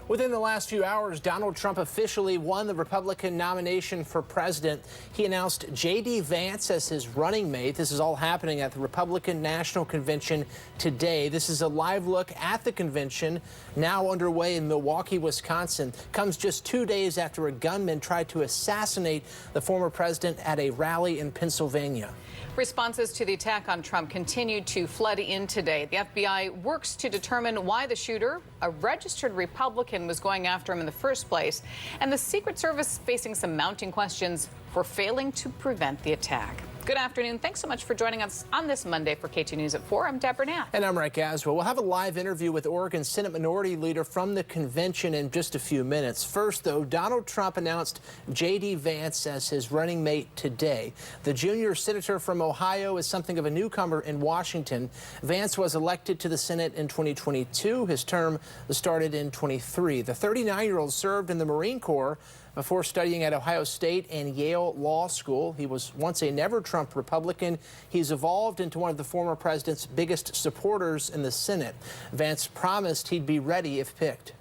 Within the last few hours, Donald Trump officially won the Republican nomination for president. He announced JD Vance as his running mate. This is all happening at the Republican National Convention today. This is a live look at the convention, now underway in Milwaukee, Wisconsin. Comes just 2 days after a gunman tried to assassinate the former president at a rally in Pennsylvania. Responses to the attack on Trump continued to flood in today. The FBI works to determine why the shooter, a registered Republican, was going after him in the first place, and the Secret Service facing some mounting questions for failing to prevent the attack. Good afternoon. Thanks so much for joining us on this Monday for Katu News at 4. I'm Deborah Knapp. And I'm Rick Aswell. We'll have a live interview with Oregon Senate Minority Leader from the convention in just a few minutes. First, though, Donald Trump announced JD Vance as his running mate today. The junior senator from Ohio is something of a newcomer in Washington. Vance was elected to the Senate in 2022. His term started in 23. The 39-year-old served in the Marine Corps before studying at Ohio State and Yale Law School. He was once a never-Trump Republican. He's evolved into one of the former president's biggest supporters in the Senate. Vance promised he'd be ready if picked.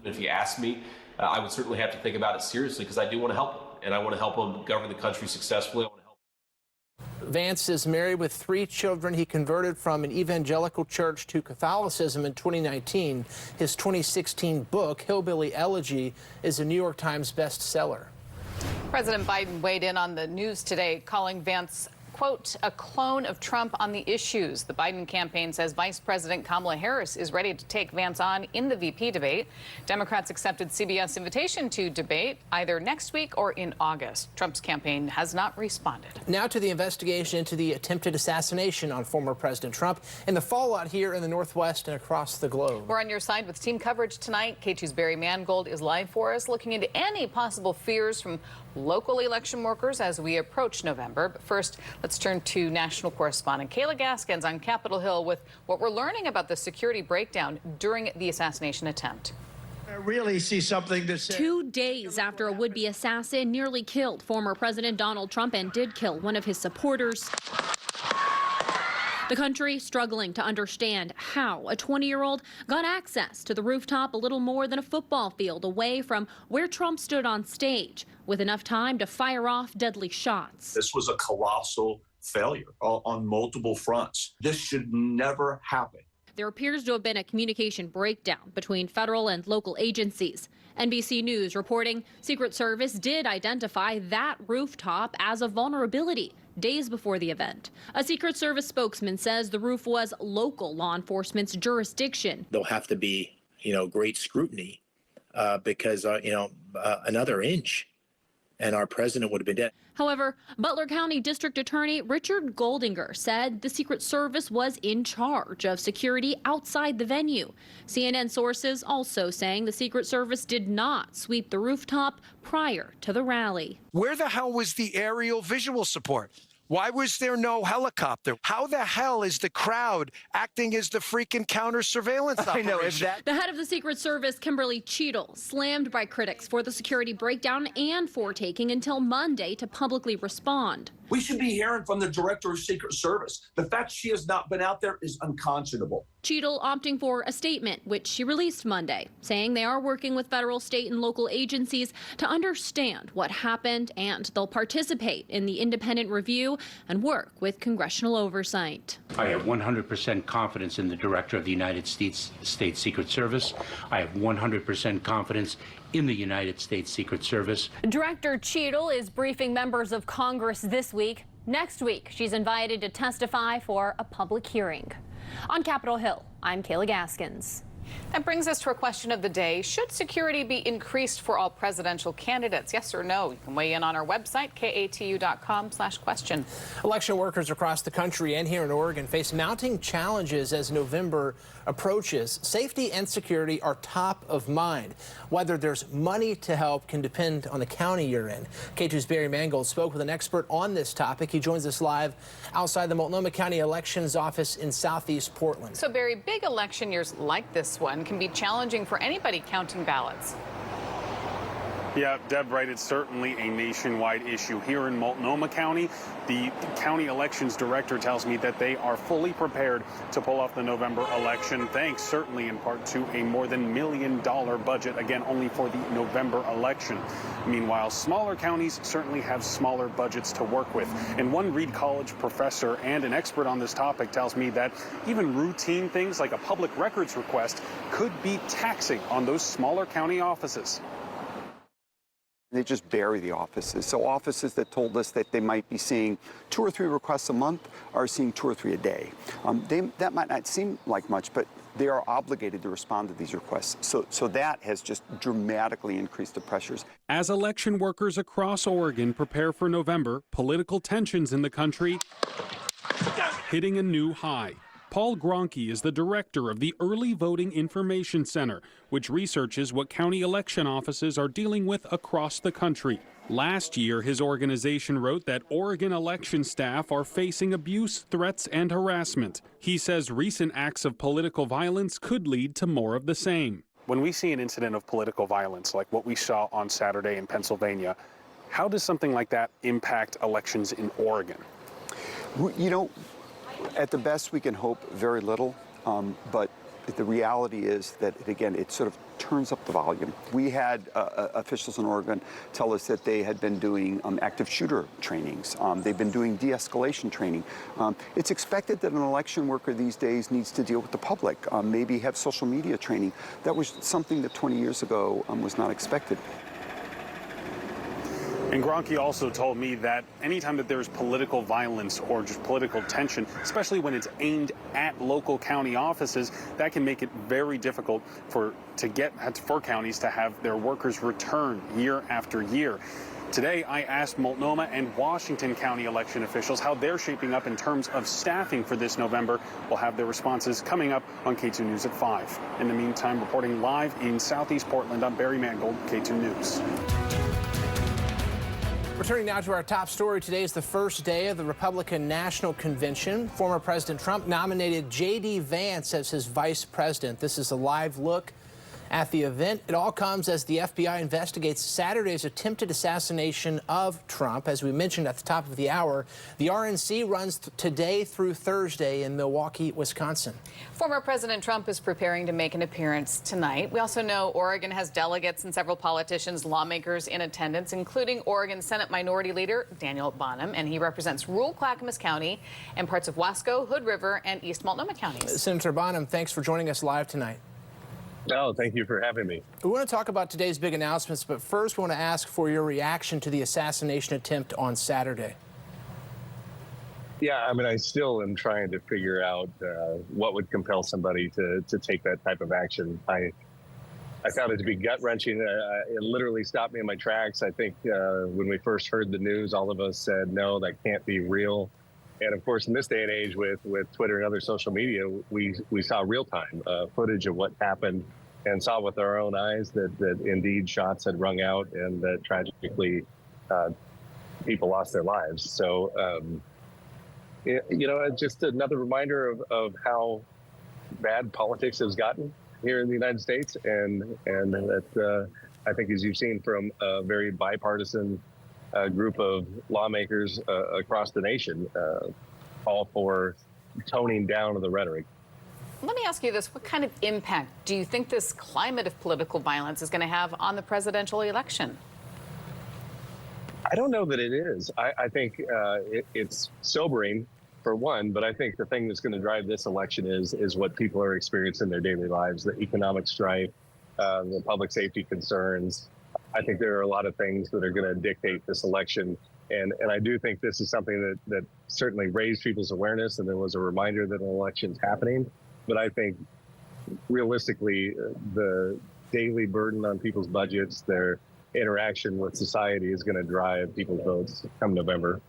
If you ask me, I would certainly have to think about it seriously because I do want to help him, and I want to help him govern the country successfully. Vance is married with 3 children. He converted from an evangelical church to Catholicism in 2019. His 2016 book, Hillbilly Elegy, is a New York Times bestseller. President Biden weighed in on the news today, calling Vance, quote, a clone of Trump on the issues. The Biden campaign says Vice President Kamala Harris is ready to take Vance on in the VP debate. Democrats accepted CBS' invitation to debate either next week or in August. Trump's campaign has not responded. Now to the investigation into the attempted assassination on former President Trump and the fallout here in the Northwest and across the globe. We're on your side with team coverage tonight. K2's Barry Mangold is live for us, looking into any possible fears from local election workers as we approach November. But first, let's turn to national correspondent Kayla Gaskins on Capitol Hill with what we're learning about the security breakdown during the assassination attempt. I really see something to say. 2 days after a would-be assassin nearly killed former President Donald Trump and did kill one of his supporters, the country struggling to understand how a 20-year-old got access to the rooftop a little more than a football field away from where Trump stood on stage, with enough time to fire off deadly shots. This was a colossal failure on multiple fronts. This should never happen. There appears to have been a communication breakdown between federal and local agencies. NBC News reporting Secret Service did identify that rooftop as a vulnerability days before the event. A Secret Service spokesman says the roof was local law enforcement's jurisdiction. There'll have to be, great scrutiny because, another inch and our president would have been dead. However, Butler County District Attorney Richard Goldinger said the Secret Service was in charge of security outside the venue. CNN sources also saying the Secret Service did not sweep the rooftop prior to the rally. Where the hell was the aerial visual support? Why was there no helicopter? How the hell is the crowd acting as the freaking counter surveillance operation? I know, if that... The head of the Secret Service, Kimberly Cheadle, slammed by critics for the security breakdown and for taking until Monday to publicly respond. We should be hearing from the director of Secret Service. The fact she has not been out there is unconscionable. Cheadle opting for a statement, which she released Monday, saying they are working with federal, state, and local agencies to understand what happened, and they'll participate in the independent review and work with congressional oversight. I have 100% confidence in the director of the United States Secret Service. I have 100% confidence in the United States Secret Service. Director Cheadle is briefing members of Congress this week. Next week, she's invited to testify for a public hearing. On Capitol Hill, I'm Kayla Gaskins. That brings us to our question of the day. Should security be increased for all presidential candidates? Yes or no? You can weigh in on our website, katu.com/question. Election workers across the country and here in Oregon face mounting challenges as November approaches. Safety and security are top of mind. Whether there's money to help can depend on the county you're in. K2's Barry Mangold spoke with an expert on this topic. He joins us live outside the Multnomah County Elections Office in Southeast Portland. So, Barry, big election years like this one can be challenging for anybody counting ballots. Yeah, Deb, right. It's certainly a nationwide issue. Here in Multnomah County, the county elections director tells me that they are fully prepared to pull off the November election, thanks certainly in part to a more than $1 million budget, again, only for the November election. Meanwhile, smaller counties certainly have smaller budgets to work with. And one Reed College professor and an expert on this topic tells me that even routine things like a public records request could be taxing on those smaller county offices. They just bury the offices. So offices that told us that they might be seeing 2 or 3 requests a month are seeing 2 or 3 a day. That might not seem like much, but they are obligated to respond to these requests. So that has just dramatically increased the pressures. As election workers across Oregon prepare for November, political tensions in the country hitting a new high. Paul Gronke is the director of the Early Voting Information Center, which researches what county election offices are dealing with across the country. Last year, his organization wrote that Oregon election staff are facing abuse, threats, and harassment. He says recent acts of political violence could lead to more of the same. When we see an incident of political violence like what we saw on Saturday in Pennsylvania, how does something like that impact elections in Oregon? You know, at the best, we can hope very little, but the reality is that, again, it sort of turns up the volume. We had officials in Oregon tell us that they had been doing active shooter trainings. They've been doing de-escalation training. It's expected that an election worker these days needs to deal with the public, maybe have social media training. That was something that 20 years ago was not expected. And Gronke also told me that anytime that there's political violence or just political tension, especially when it's aimed at local county offices, that can make it very difficult for counties to have their workers return year after year. Today, I asked Multnomah and Washington County election officials how they're shaping up in terms of staffing for this November. We'll have their responses coming up on K2 News at 5. In the meantime, reporting live in Southeast Portland, I'm Barry Mangold, K2 News. Returning now to our top story, today is the first day of the Republican National Convention. Former President Trump nominated JD Vance as his vice president. This is a live look at the event. It all comes as the FBI investigates Saturday's attempted assassination of Trump. As we mentioned at the top of the hour, the RNC runs today through Thursday in Milwaukee, Wisconsin. Former President Trump is preparing to make an appearance tonight. We also know Oregon has delegates and several politicians, lawmakers in attendance, including Oregon Senate Minority Leader Daniel Bonam, and he represents rural Clackamas County and parts of Wasco, Hood River, and East Multnomah counties. Senator Bonam, thanks for joining us live tonight. No, thank you for having me. We want to talk about today's big announcements, but first we want to ask for your reaction to the assassination attempt on Saturday. Yeah, I mean, I still am trying to figure out what would compel somebody to take that type of action. I found it to be gut-wrenching. It literally stopped me in my tracks. I think when we first heard the news, all of us said, no, that can't be real. And of course, in this day and age with Twitter and other social media, we saw real-time footage of what happened and saw with our own eyes that indeed shots had rung out and that tragically people lost their lives. So, you know, just another reminder of how bad politics has gotten here in the United States. And that I think, as you've seen from a very bipartisan group of lawmakers across the nation, all for toning down the rhetoric. Let me ask you this. What kind of impact do you think this climate of political violence is going to have on the presidential election? I don't know that it is. I think it's sobering, for one, but I think the thing that's going to drive this election is what people are experiencing in their daily lives, the economic strife, the public safety concerns. I think there are a lot of things that are going to dictate this election. And I do think this is something that certainly raised people's awareness, and there was a reminder that an election's happening. But I think realistically, the daily burden on people's budgets, their interaction with society is going to drive people's votes come November.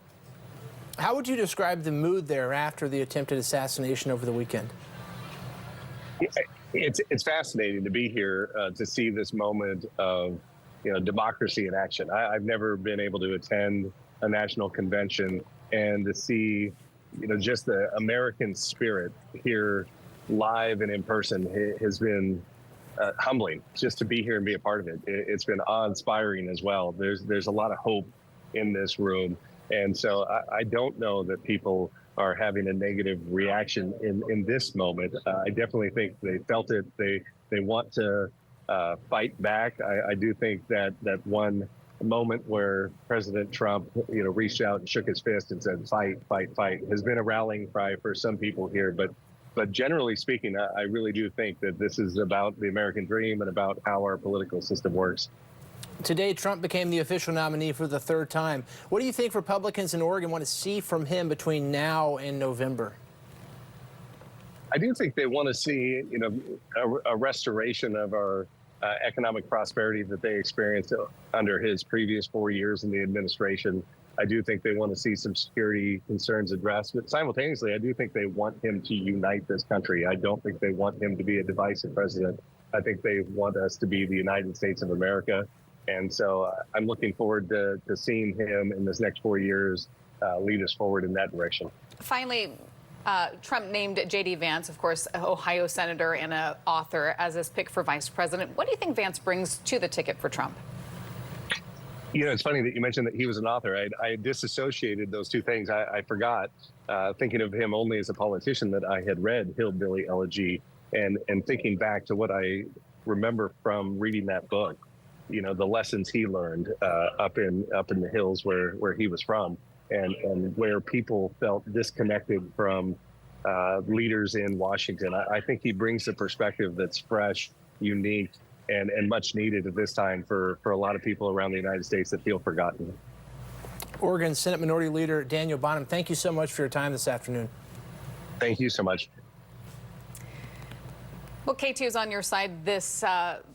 How would you describe the mood there after the attempted assassination over the weekend? It's fascinating to be here to see this moment of democracy in action. I've never been able to attend a national convention and to see, just the American spirit here live and in person has been humbling just to be here and be a part of it. It's been awe-inspiring as well. There's a lot of hope in this room. And so I don't know that people are having a negative reaction in this moment. I definitely think they felt it. They want to fight back. I do think that one moment where President Trump, reached out and shook his fist and said, fight, fight, fight, has been a rallying cry for some people here. But generally speaking, I really do think that this is about the American dream and about how our political system works. Today, Trump became the official nominee for the third time. What do you think Republicans in Oregon want to see from him between now and November? I do think they want to see, a restoration of our economic prosperity that they experienced under his previous 4 years in the administration. I do think they want to see some security concerns addressed, but simultaneously, I do think they want him to unite this country. I don't think they want him to be a divisive president. I think they want us to be the United States of America. And so I'm looking forward to seeing him in this next 4 years lead us forward in that direction. Finally, Trump named JD Vance, of course, Ohio senator and an author, as his pick for vice president. What do you think Vance brings to the ticket for Trump? It's funny that you mentioned that he was an author. I disassociated those two things. I forgot, thinking of him only as a politician, that I had read Hillbilly Elegy, and thinking back to what I remember from reading that book, the lessons he learned up in the hills where he was from, and where people felt disconnected from leaders in Washington. I think he brings a perspective that's fresh, unique, and much needed at this time for a lot of people around the United States that feel forgotten. Oregon Senate Minority Leader Daniel Bonam, thank you so much for your time this afternoon. Thank you so much. Well, K2 is on your side this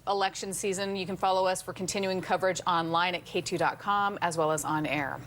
election season. You can follow us for continuing coverage online at k2.com as well as on air.